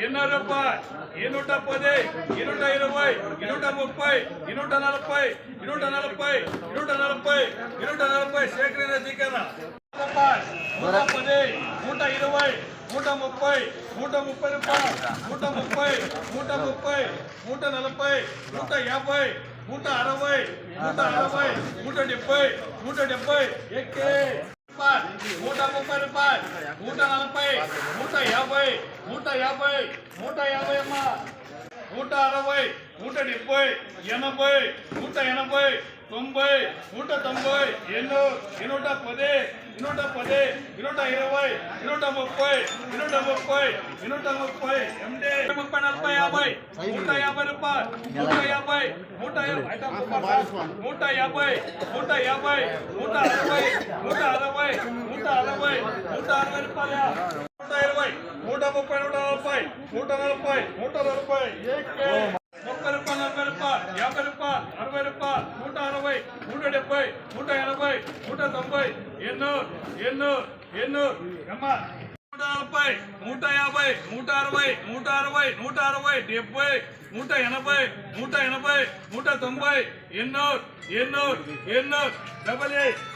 రూపాయలు 110 120 130 140 140 సేకరణ జీకరణ 110 120 130 130 రూపాయలు 130 130 140 150 160 170 170 ఎక్కే 130 రూపాయలు 140 150 150 150 అమ్మా 160 170 80 180 90 190 110 120 130 130 ఎండే 30 40 50 150 రూపాయలు 150 150 160 రూపాయలు 120 130 140 30 రూపాయలు 40 రూపాయలు 50 రూపాయలు 60 రూపాయలు 160 170 180 190 ఎన్నో అమ్మా 140 150 160 180 190 180 190 ఎన్నో 8